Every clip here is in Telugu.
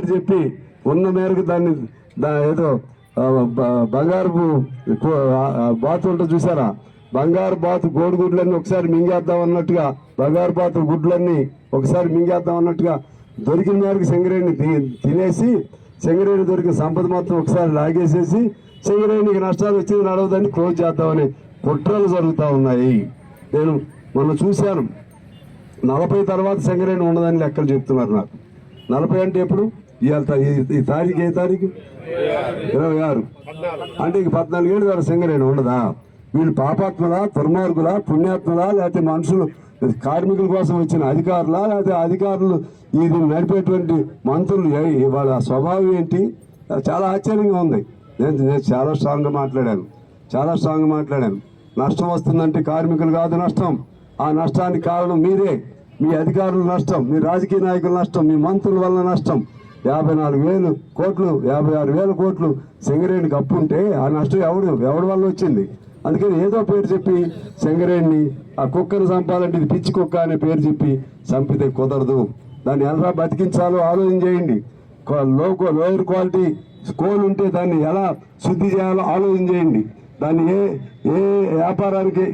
పేరు చెప్పి ఉన్న మేరకు దాన్ని ఏదో బంగారు బాతు ఉంటుంది చూసారా, బంగారు బాతు గోడుగుడ్లన్నీ ఒకసారి మింగేద్దాం అన్నట్టుగా, బంగారు బాతు గుడ్లన్నీ ఒకసారి మింగేద్దాం అన్నట్టుగా దొరికిన మేరకు సింగరేణిని తినేసి సింగరేణి దొరికిన సంపద మొత్తం ఒకసారి లాగేసేసి సింగరేణికి నష్టాలు వచ్చింది నడవదని క్లోజ్ చేద్దామని కుట్రలు జరుగుతూ ఉన్నాయి. నేను మొన్న చూశాను, 40 తర్వాత సింగరేణి ఉండదని లెక్కలు చెప్తున్నారు నాకు. 40 అంటే ఎప్పుడు? ఇవాళ ఈ తారీఖు ఏ తారీఖు? 26. అంటే ఇంక 14 ఏళ్ళు ద్వారా సింగరేణి ఉండదా? వీళ్ళు పాపాత్మలా, దుర్మార్గులా, పుణ్యాత్మలా, లేకపోతే మనుషులు కార్మికుల కోసం వచ్చిన అధికారులా, లేకపోతే అధికారులు ఇది నడిపేటువంటి మంత్రులు వాళ్ళ స్వభావం ఏంటి? చాలా ఆశ్చర్యంగా ఉంది. నేను చాలా స్ట్రాంగ్గా మాట్లాడాను. నష్టం వస్తుందంటే కార్మికులు కాదు నష్టం. ఆ నష్టానికి కారణం మీరే, మీ అధికారుల నష్టం, మీ రాజకీయ నాయకుల నష్టం, మీ మంత్రుల వల్ల నష్టం. 54,000 కోట్లు 56,000 కోట్లు సింగరేణికి అప్పు ఉంటే ఆ నష్టం ఎవడి వల్ల వచ్చింది? అందుకని ఏదో పేరు చెప్పి సింగరేణిని, ఆ కుక్కను చంపాలంటే ఇది పిచ్చి కుక్క అనే పేరు చెప్పి చంపితే కుదరదు. దాన్ని ఎలా బతికించాలో ఆలోచన చేయండి. లోయర్ క్వాలిటీ కోల్ ఉంటే దాన్ని ఎలా శుద్ధి చేయాలో ఆలోచన చేయండి. దాన్ని ఏ వ్యాపారానికి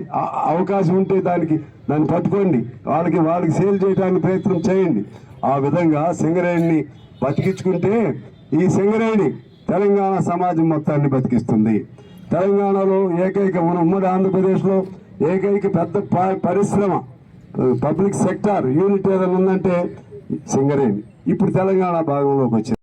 అవకాశం ఉంటే దాన్ని పట్టుకోండి, వాళ్ళకి సేల్ చేయడానికి ప్రయత్నం చేయండి. ఆ విధంగా సింగరేణిని బతికించుకుంటే ఈ సింగరేణి తెలంగాణ సమాజం మొత్తాన్ని బతికిస్తుంది. తెలంగాణలో ఏకైక ఉమ్మడి ఆంధ్రప్రదేశ్లో ఏకైక పెద్ద పరిశ్రమ, పబ్లిక్ సెక్టార్ యూనిట్ ఏదైనా ఉందంటే సింగరేణి. ఇప్పుడు తెలంగాణ భాగంలోకి వచ్చింది.